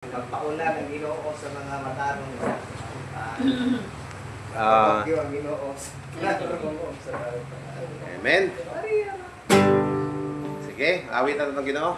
Magpaula ng Ginoo sa mga matarong ang Ginoo sa Amen. Sige, awit na ng Ginoo.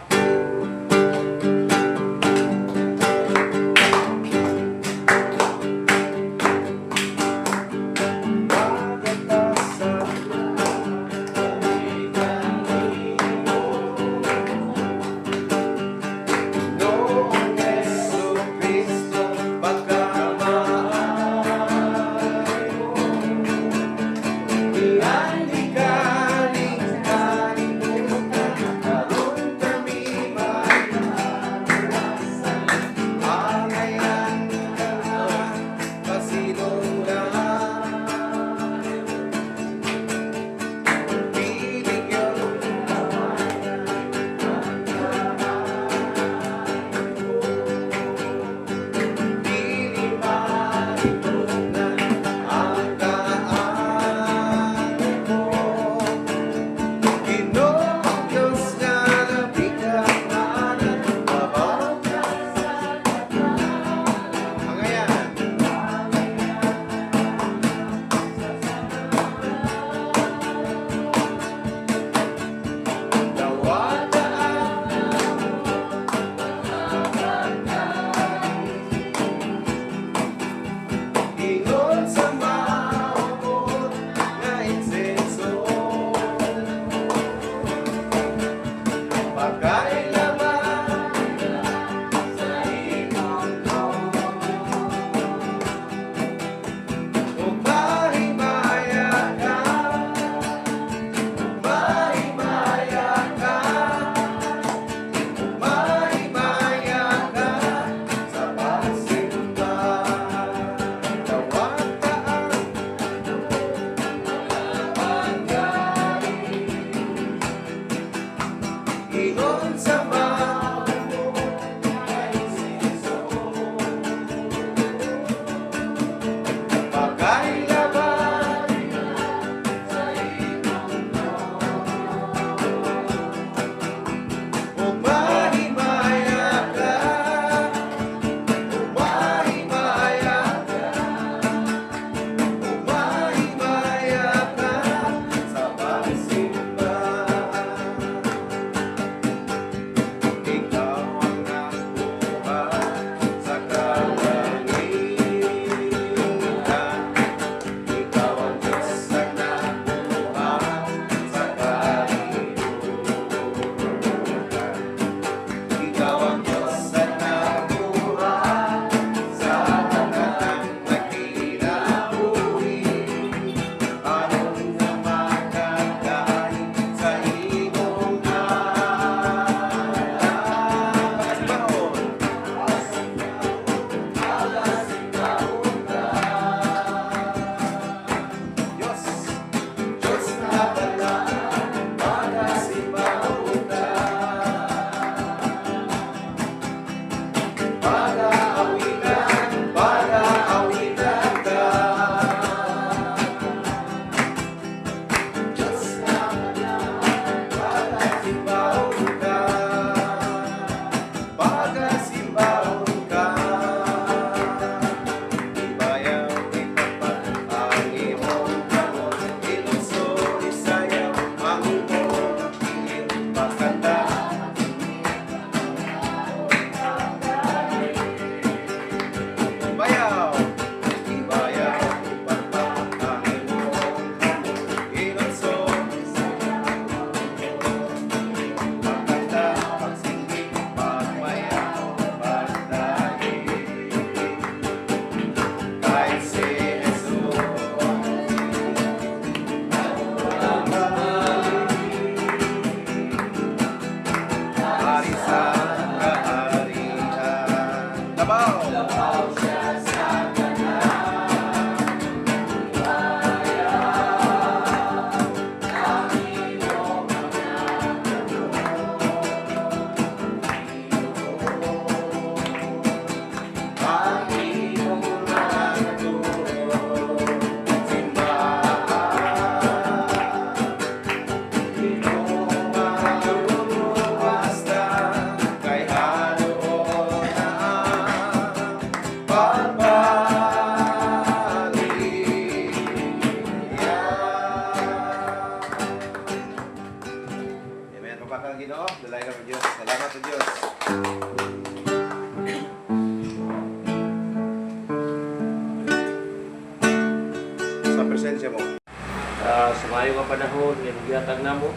gihatag namo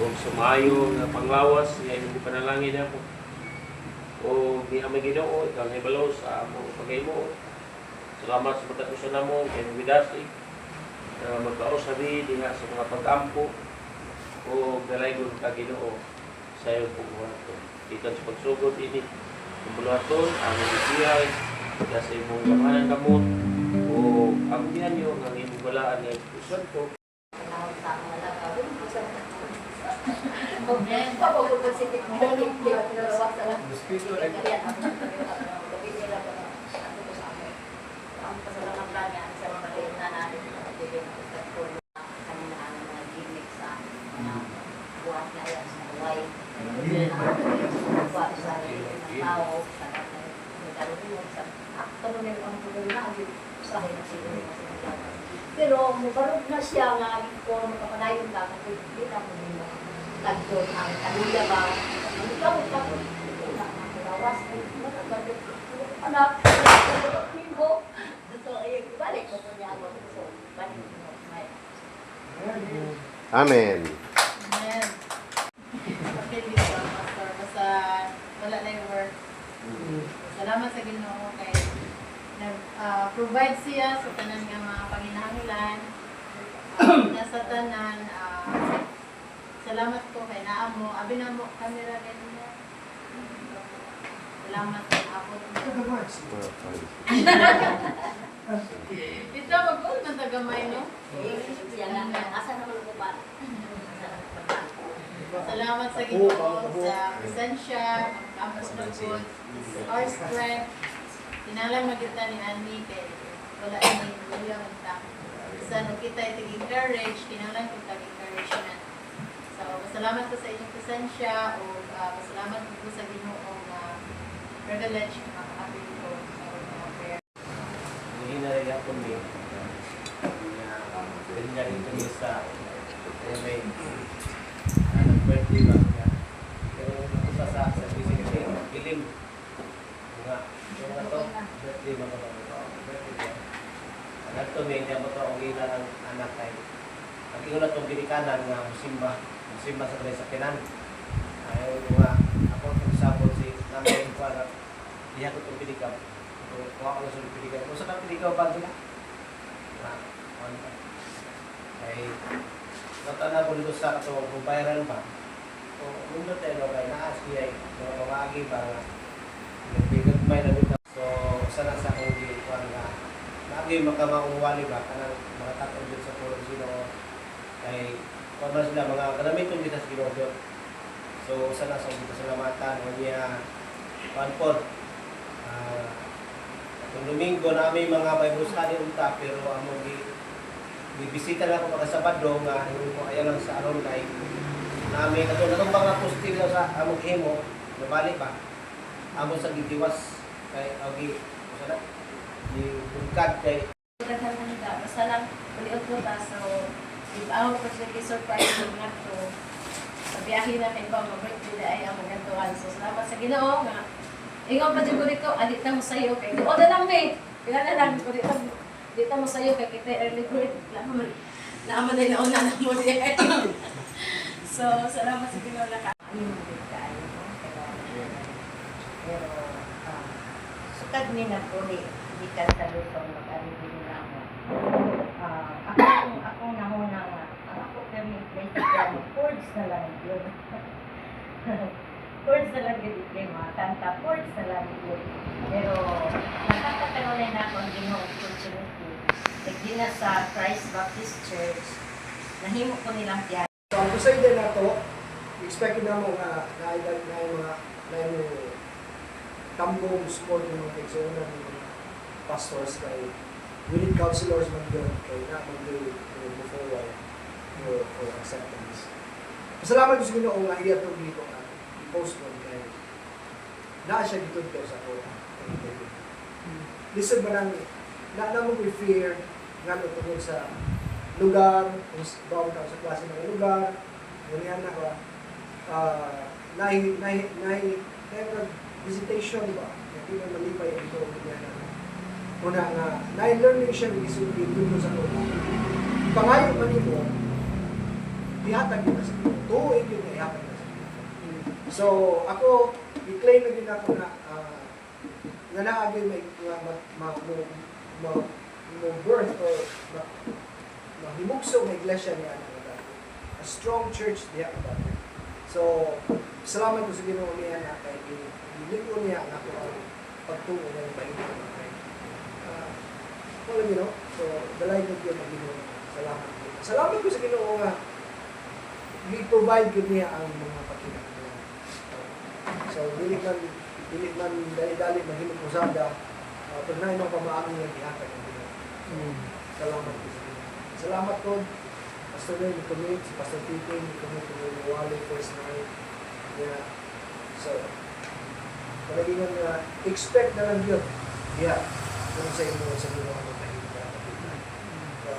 o sumayo nga panglawas nga imong panalangin namo. O ni amay Ginoo ikaw ni balaw sa among pagaymo. Salamat sa pagkatusan namo kay midasig magkaos sabi diha sa mga pag-ampo o galaygon ka Ginoo sa iyong pagbuhaton. Ikan sa pagsugod ini pagbuhaton ang bisihay sa imong gamanan kamot o ang diyanyo nga imong balaan nga usad ko. Pero mubarog na siya nga ko makapanayon ka kasi hindi na mo nila tagton ang kaluya ba ikaw ka na lawas anak ko dito ay balik ko niya ako so balik mo may Amen. Amen. Okay, dito, Pastor. Basta wala na yung work. Salamat sa Ginoo kay nag-provide siya sa tanan nga mga panginahanglan. Nasa tanan, salamat ko kay naamo. Abi na mo, camera ganyan. Salamat sa apot mo. Ito, mag-ul man tagamay, no? siya na asa naman ko ba Salamat sa Ginoo sa presensya, ang campus ng good, our strength. Tinalang magkita ni Annie kay wala ni Julia magta. Sa no kita ito encourage, tinalang kita encourage na. So, salamat ko sa inyong presensya o salamat ko sa Ginoo privilege na makakapit ko sa mga prayer. Hindi na rin ako ni ganyan rin kami sa may birthday ba niya. Pero isa sa busy kasi ilim. Nga, yung nga to, birthday mo ba ito? Birthday niya. Anak to may niya mo to ang ina ng anak kay. Ang ina itong binikanan nga musimba sa kanay sa kinan. Ayaw nga, ako itong sabot si namin para diya ko itong binikap. Kuha ko na sa binikap. Kung saan ang binikap ba sila? Ay, natana ko dito sa ito, kung viral ba? Kung nundot tayo kay naas niya, mga pamagi ba nga, nagbigat may na dito. So, sana sa akong gilikuan nga, nagi makamakuwali ba, kanang mga tatong dito sa puro sino, kay, kung ba sila, mga kanamitong dito sa ginodot. So, sana sa dito sa lamatan, o niya, panpod, itong Domingo namin mga Bible study unta, pero among bibisita na ako mga Sabado nga yung ko ayan lang sa aron kay namin katong mga posting sa among himo nabalik ba among sa gidiwas kay agi sana di bungkad kay basta lang ulit ko ta so ako ko siya surprise ng nato sa biyahe na kay ba mag-birthday ay ang magantuan so salamat sa Ginoo nga ingon pa jud ko alit na mo sayo kay o na lang me kailan lang ko dito mo sayo kay kita early bird naman na nauna na mo diya so salamat sa Ginoo na ka ayun mo kayo pero sukad ni na po di ka sa lutong mag-alibin na mo ako nahuna nga ako kami basically chords na lang yun chords na lang yun mga kanta chords na lang yun pero nakakataronin na akong Ginoo opportunity nagdi na sa Christ Baptist Church nahimo ko nilang tiyan. So, ang kusay din na to, expect na mo nga na yung mga tambong support ng mga kaigsunan ng mga pastors kay we need counselors man yun kay na mag-do move forward for acceptance. Pasalamat ko sa Ginoo nga iya itong dito nga i-post mo kay naa siya dito sa ako. Listen ba nang na mo fear nga tungkol sa lugar, kung bawang ka sa klase ng lugar, ganyan na ba, visitation ba, hindi na malipay ito, ganyan na. Una nga, na-learning siya ng isipin dito sa lugar. Pangayon man ito, ihatag yun na sa Ginoo. Tuig yun na ihatag na sa Ginoo. So, ako, i-claim na din ako na nga naagay may birth or mahimugso ng iglesia niya a strong church diya ka dati. So, salamat ko sa Ginoo niya na kay gilingon niya ang ako ang pagtuo niya ng mahigit na kay wala Ginoo. So, dalay ko yun ang Ginoo. Salamat ko. Salamat ko sa Ginoo nga i-provide ko niya ang mga pagkinahanglan. So, dili man dali-dali mahimog usada pag na imong pamaagi nga gihatag ang Ginoo. Salamat ko sa Ginoo. Salamat ko Pastor Ray, ni commit, si Pastor Tito, ni commit, ni Wally, first night. Yeah. So, palagi nga expect na lang yun. Yeah. Kung sa inyo, sa inyo ang mahirap. So,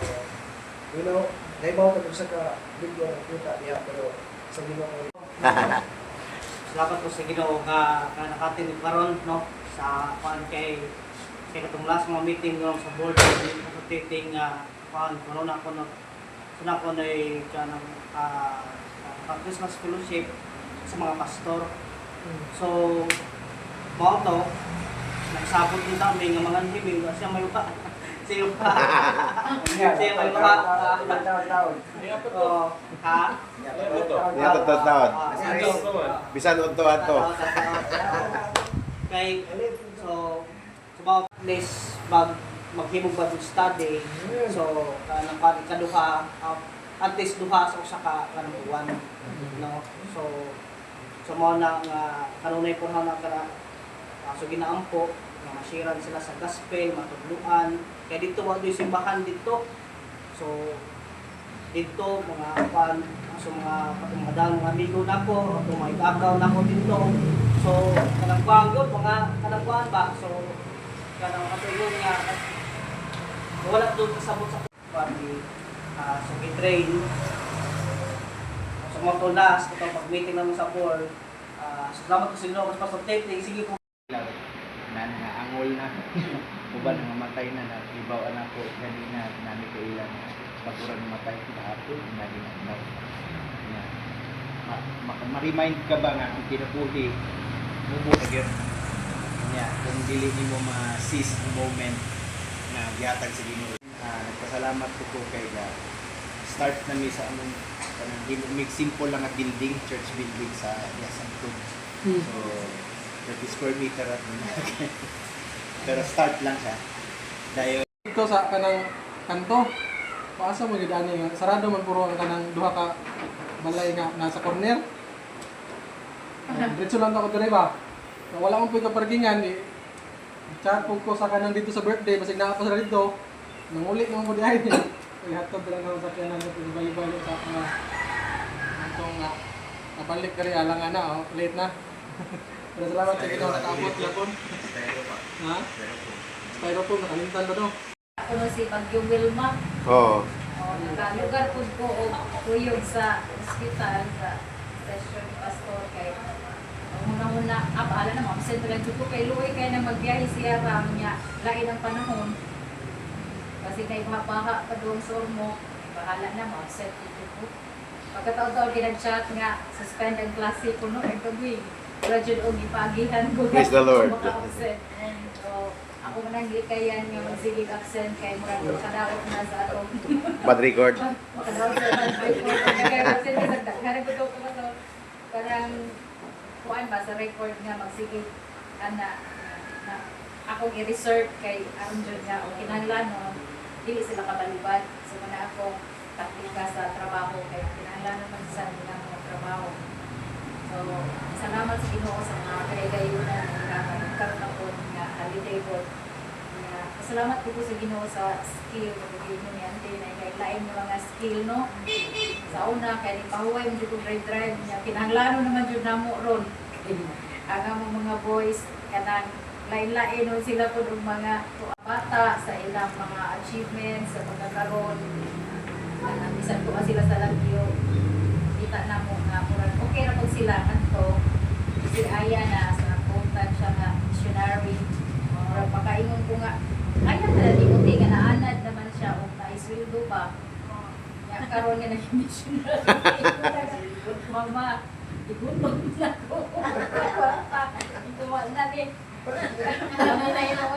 you know, naibaw ka sa ka-video ng kita niya, pero sa Ginoo Salamat po sa Ginoo nga nakatindig karon no sa kay katong last mga meeting ng sa board sa titing kuno na ko ay kanang Christmas fellowship sa mga pastor. So mao to nagsabot din kami nga mga himig siya may pa siya may pa ha Niya taon. Bisan unto ato. Kay so mga place maghimog ba ng study. So kanang kaduha at least duha sa usa ka kanang buwan no. So mo na nga kanunay po na so ginaampo nga masiran sila sa gospel, matudluan. Kay dito wa doy simbahan dito. So dito mga so mga madang mga amigo nako, mga igagaw nako dito. So kanang banggod mga kanang kuan ba. So kanang katulong nga wala doon kasabot sa party so i-train so mga tulas itong pag-meeting naman sa board salamat ko sa inyo kasi pastor Tate sige po na angol na uban nga matay na ibaw anak ko ganina nami ko ilan pagurang matay kita ato nani na ma-remind ka ba nga ang kinabuhi mo gyud nya kung dili nimo ma-seize ang moment na gihatag sa Ginoo. Nagpasalamat ko kay start na mi sa among make simple lang nga building, church building sa Santod. So 30 square meter at pero start lang siya. Dayo Ito sa kanang kanto. Paasa mo gid ani nga sarado man puro ang kanang duha ka balay nga nasa corner. Diretso lang ako dire ba. Wala akong pwede parkingan chat po ko sa kanang dito sa birthday basig naa pa sa dito. Nanguli naman ko diay. Ay hatod lang ako sa kanan ko bali-bali sa mga antong nabalik kari alang ana late na. Pero salamat sa Ginoo nakaabot yapon. Ha? Styrofoam nakalimtan ba do? Ako no si Bagyo Wilma. Oo. Nakalugar po ko o tuyog sa ospital sa session pastor kay muna aala na absent lang ko kay Luoy kay na magbiyahe siya ram niya lain ang panahon kasi kay mapaha pa doon sa mo bahala na mo absent dito po pagkataon-taon kinag-chat nga suspend ang klase ko no ang gabi wala dyan o gipagihan ko Praise the Lord. maka-absent so ako manang gikayan nga magsigig absent kay murag makadaot na sa atong Bad record. makadaot sa atong record kaya absent na sa daghan ko ko so parang kuan ba sa record nga magsigig ana na ako i-research kay aron jud nga o kinahanglan dili sila kabalibad so mana ako taktika sa trabaho kay kinahanglan man sa nilang mga trabaho so salamat sa Ginoo sa mga kagayunan nga karon ako nga holiday board nga salamat ko sa Ginoo sa skill kay niya ante na kay lain mo mga skill no sa una kay ni pahuway mo jud drive niya kinahanglan naman jud namo ron ang among mga boys kanang lain-lain no sila pud og mga bata sa ilang mga achievements sa pagkakaroon bisan ko sila sa lagyo kita na mo nga murag okay ra pud sila kanto si Aya na sa contact siya nga missionary murag pakaingon ko nga Aya na di nga naanad naman siya og naisweldo ba ya karon nga naging missionary Mama, igutom na ko. Igutom na ni. Nanay na ko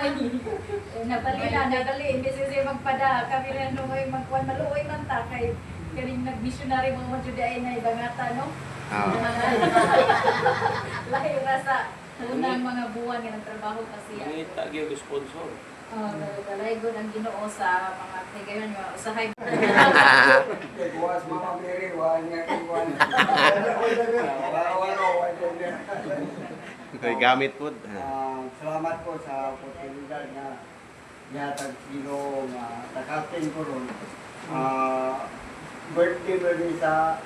nabali na, nabali. Imbes siya magpada, kami rin nung magkuhan, maluoy man ta kay kaning nag-missionary mga Juday na ibangata, no? Lahi rasa unang mga buwan nga nagtrabaho kasi. May tagyo ko sponsor. Dalaygon ang Ginoo sa mga kaibigan nga usahay. Buwas Mama Mary, wala niya iwan. Kay gamit po. Salamat po sa oportunidad na yatag Ginoo nga nakating ko ron. Birthday ba rin sa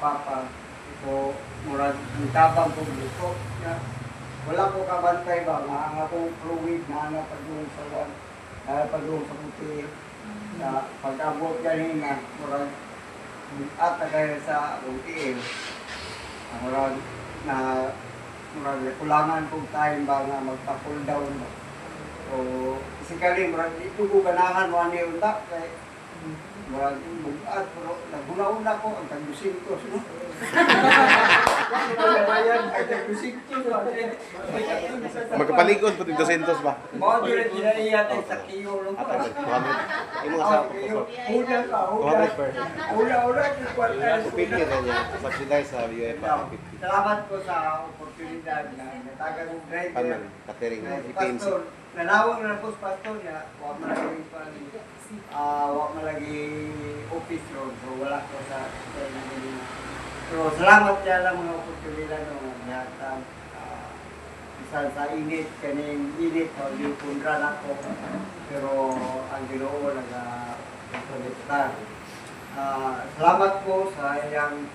Papa. So, murag tabang ko gusto. Wala ko kabantay ba, nga ang akong fluid na nga pag-uong sa wan, pag-uong sa puti, na pag-abot ganin na, murag at na kayo sa akong tiil, murag kulangan kong time ba nga magpa-pull down ba. So, physically, murag dito ko ganahan mo ani unta, kay murag bugat, pero naguna-una ko ang tag-200, no? Magkapalikod po 200 ba? Mau dire dinaiya tay sa kiyo no. Imo sa Una ka, una. 200 per. Una ki kwanta. 50 na niya. Subsidize sa UEFA 50. Salamat po sa oportunidad na natagan ng driver. Paman, catering, IPMC. Pastor, nanawag na po sa pastor niya, wa malagi pa wa malagi office road, so wala ko sa pero salamat niya lang mga oportunidad no yata isa sa init kaning init o di pundra na ko pero ang Ginoo nag-solicitar. Salamat po sa iyang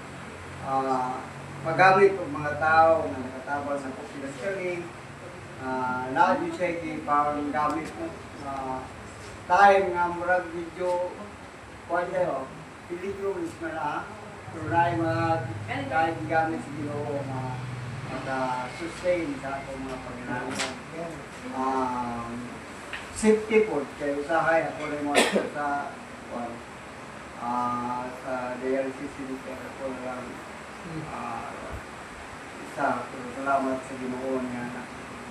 paggamit ng mga tao na nakatabang sa financially. Naadyo siya pang gamit mo time nga murag video kuwan kayo peligro mismo na pero na yung mga kahit gamit sa Ginoo sustain sa atong mga panginalan. Safety po kayo usahay ako rin mo sa sa dialysis center ako lang isa pero salamat sa Ginoo niya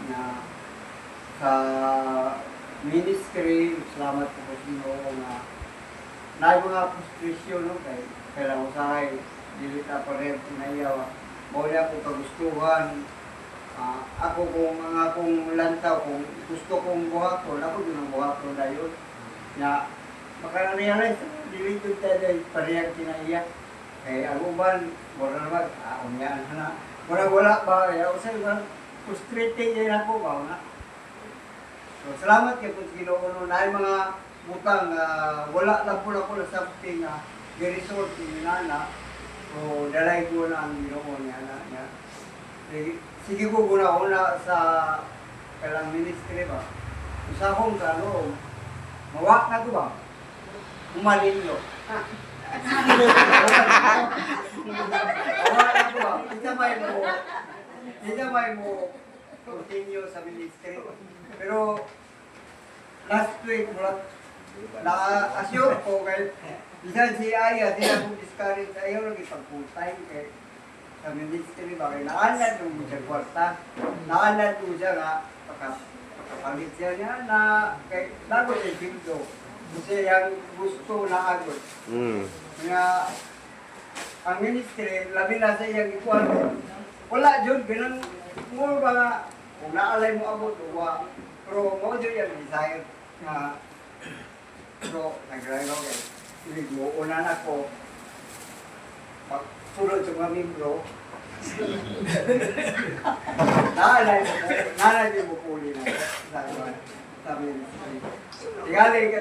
na sa ministry, salamat po sa Ginoo nga na mga frustration no kay kailang usahay dili ta pareho pinaiyaw mo na ko kagustuhan ako kung ang akong lantaw kung gusto kong buhaton ako din ang buhaton dayon na maka-realize dili jud tayo pareho pinaiya kay ang uban wala naman unya na wala ba ya usay ba frustrated din ako ba na. So, salamat kay Pudge Ginoo na mga butang wala lang po na something gi-resort ni nana. So, dalay ko na ang Ginoo niya na. Sige ko una sa kailang ministry ba. Usahong sa loob. Mawak na ko ba? Umalinyo. Mawak na ko ba? Hindi may mo continue sa ministry. Pero last week, na-assure ko kay bisan si Aya, sila kong discourage sa iyo lagi pag full time kay sa ministry ba kay naanan yung siya kwarta. Naanan ko siya nga pagkapalit siya niya na kay lagot ay simdo. Kasi yung gusto na agad. Kaya ang ministry, labi na sa iyang ikuan. Wala dyan, ganun mo ba kung naalay mo abot, uwa. Pero mo dyan yung desire na pero nag-drive ako eh. Ibig mo, una na ko pagsulod sa mga membro naalay mo puli na sa ministry. Tigali,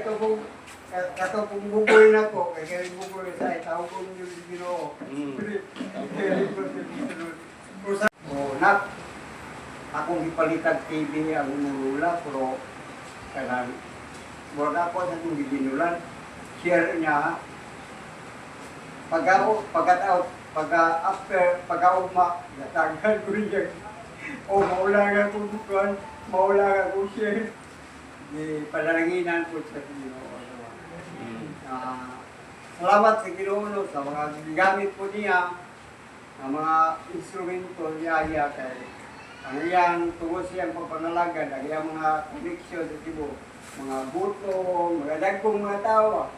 katong bugol na ko, kaya kaya bugol sa itawag ko yung Ginoo. Nak, akong ipalitag TV ang nulula, pero kailan, wala ko sa itong gibinulan, share niya, pag-augma, natagan ko rin o maulaga ko bukan, maulaga ko share, di panalanginan ko sa Ginoo. Salamat sa Ginoo sa mga gamit po niya, ang mga instrumento niya kay ang iyang tungod siyang pagpangalagad, ang iyang mga koneksyon sa Cebu, mga buto, mga dagkong mga tao,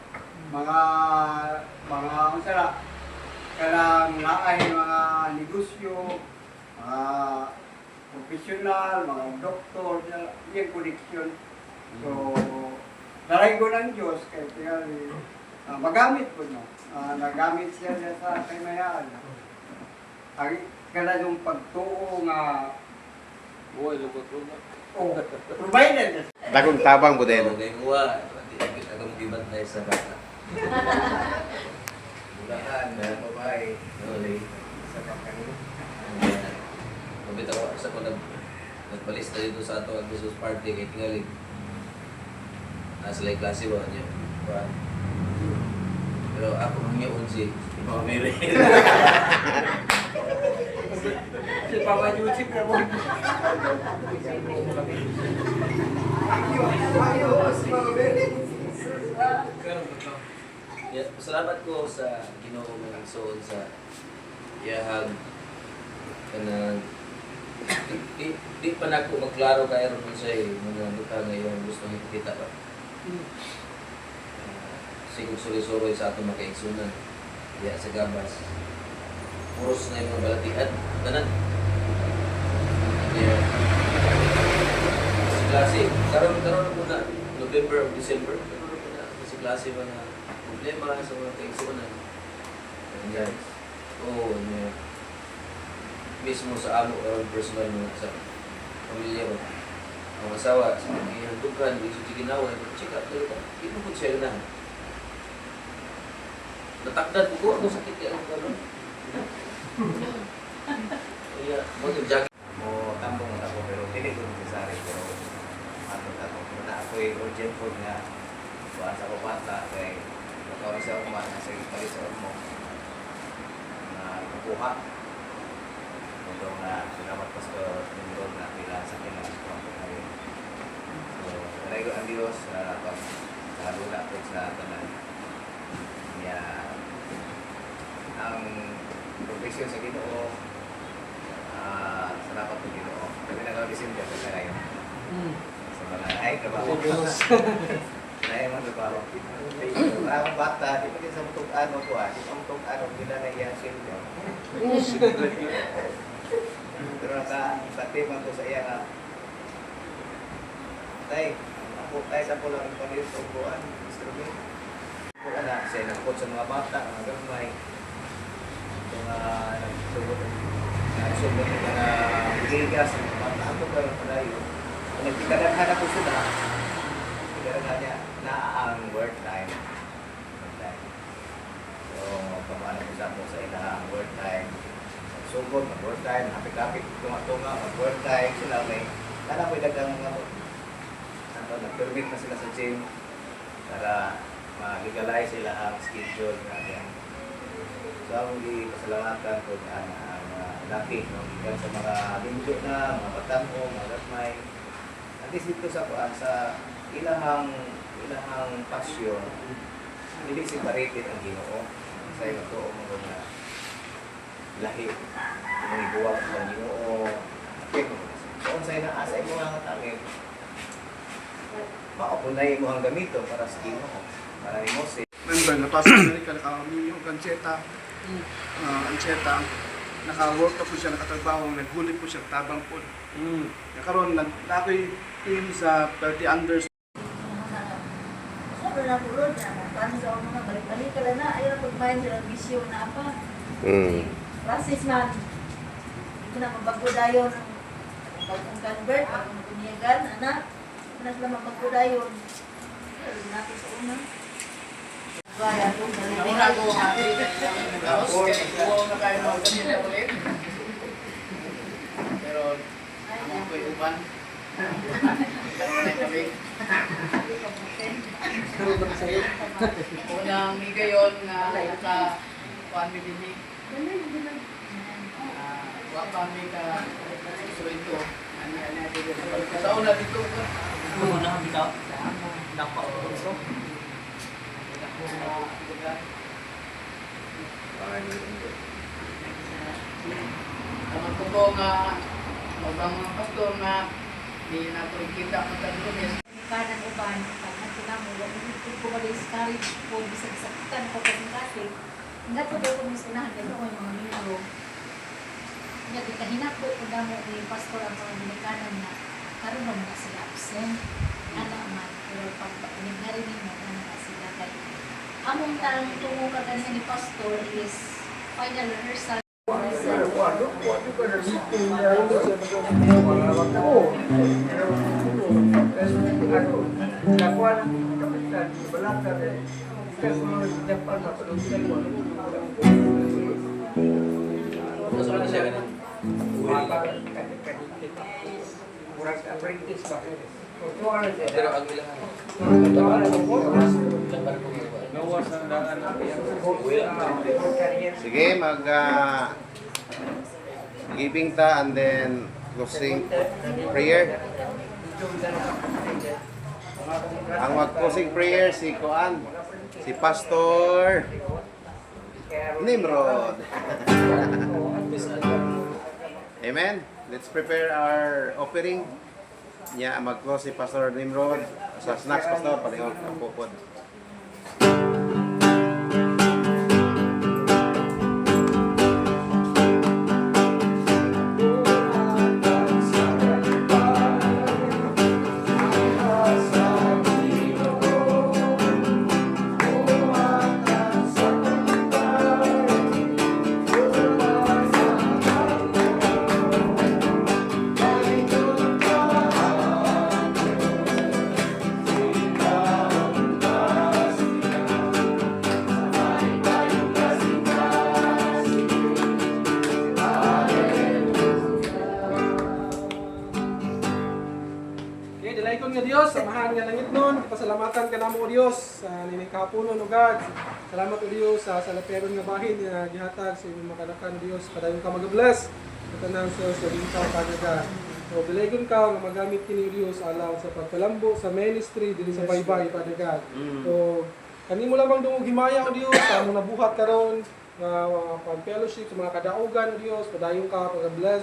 mga unsara, kanang naay mga negosyo, mga profesional, mga doktor, iyang koneksyon. So, daray ko ng Diyos, kaya tingali, magamit ko no. Nagamit siya sa kaymayaan. Ang kana yung pagtuo nga Buhay, lubot-lubot. provided. Dagong tabang po din. Kay kuha, agam gibat na sa bata. Bulakan, na babae, noli, sa pagkanino. Mabit ako sa ko nagbalista dito sa ato ang Christmas party kay tingali. Nasa lay klase ba niya? Pero ako nang yun si Mama Mary. Si Papa Yusip na mo. Yeah, salamat ko sa Ginoo nga igsoon sa iyahag kanang di pa nako maklaro kay ron sa mga duka nga iyang gusto makita ba. Siguro suri-suroy sa ato makaigsunan. Diya sa gabas. Puros na yung mga balatian. Tanan. Yeah. Sa klase. Karoon po na November o December. Karoon po na sa klase mga problema sa mga kaigsunan. And guys. Oo. Mismo sa amo karoon personal mo sa pamilya mo. Ang asawa sa mga dukan, hindi sa ginawa. Check up talaga. Hindi mo po siya na. Natakdan ko ako sakit kaya ako gano'n. Kaya, mag-jacket. Mo tambong na ako pero dili ko necessary pero ato na ako'y urgent food nga kuha sa bata kay magkaroon siya kumain sa palit sa mo na kukuha kung na salamat pa sa Panginoon na pila sa akin na kuha ko ngayon. So, nalay ko ang Diyos sa pagkalula ko sa tanan niya ang profesyon sa Ginoo. Salamat po Ginoo. Kami nag-audition ka sa ngayon. Sa mga ay trabaho. Ay mga trabaho. Ang bata, di pa din sa mutong ano ko di pa mutong ano, nila na iya silyo. Pero pati man ko sa iya nga, tay, ako tayo sa pulang palit sa buwan, instrument. Kung na, siya nagpot sa mga bata, mga gamay, mga nagsubot ng mga bigas, mga bata, ako karoon pala yun. Kung nagkikadaghan ako sila, nagkikadaghan niya na ang word time. So, paano ko sa ako sa ina ang word time. Magsugod, mag-word time, hapit-hapit, tunga-tunga, mag-word time, sila may, kala ko'y dagang mga nag-permit na sila sa gym para ma-legalize sila ang schedule natin. So, ang pasalamatan ko ang laki, ikan sa mga linggo na, mga batango, mga gatmay. At least dito sa ilahang pasyon, hindi separated ang Ginoo. Sa iyo ito, mga lahi, mga iguwag ang Ginoo. So, kung sa'yo na asay mo nga tangin, makapunay mo ang gamito para sa Ginoo. Para ni Moses. Member, napasok na rin ka, nakakamili yung kancheta. Ancheta, naka-work po siya, nakatrabaho, naghuli po siya, tabang po. Karon ako'y team sa 30 unders. Sabi na po ron, paano sa mga balik-balik ka na, ayaw pagmayan sila bisyo na apa. Process man, hindi ko na mabago dayon ng bagong convert, bagong bunyagan, anak. Hindi na sila mabago dayon. Sabi natin sa una. Kaya po, Nauna ko happy. Tapos, kuwaw na kayo mga kanila ulit. Pero, naman ko'y uban. Karoon na kami. Unang higayon nga sa family ni. Wag kami ka susunod ko. Sa una dito ko. Una kami daw. Nako. Tama ko po nga, magbang mga pastor nga, di na ito ikita ko sa Lunes. Kanan uban, pag natinamo, ko ma-discourage po, bisag sakitan ko kasi hindi po daw kung miskunahan, dito ko yung mga libro. Hindi, kahinap po kung damo ni pastor ang mga Dominikanan na karoon ba mga sila absent, anak man, pero pag narinig mo, ano na sila kay among tarang tungo ka ganyan ni pastor is final rehearsal. Masuk na siya ganun. Pero ang ilang Gawas ang daan ang Sige, giving ta and then closing prayer. Ang mag-closing prayer si Koan, si Pastor Nimrod. Amen. Let's prepare our offering. Nya mag-close si Pastor Nimrod sa snacks pastor palihog ang pupod. Okay, dalaykon nga Dios, samahan nga langit nun, pasalamatan ka namo o Dios sa nining kapunon o God. Salamat o Dios sa salaperon nga bahin nga gihatag sa imong makanakan o Dios. Padayon ka mag-bless. Katanang sa bintaw ka nga God. So dalaykon ka nga magamit kini o Dios alaw sa pagpalambo sa ministry dinhi sa baybay Father God. So kanimo lamang dungog himaya o Dios sa among nabuhat karon nga pag-fellowship sa mga kadaugan o Dios. Padayon ka pag-bless.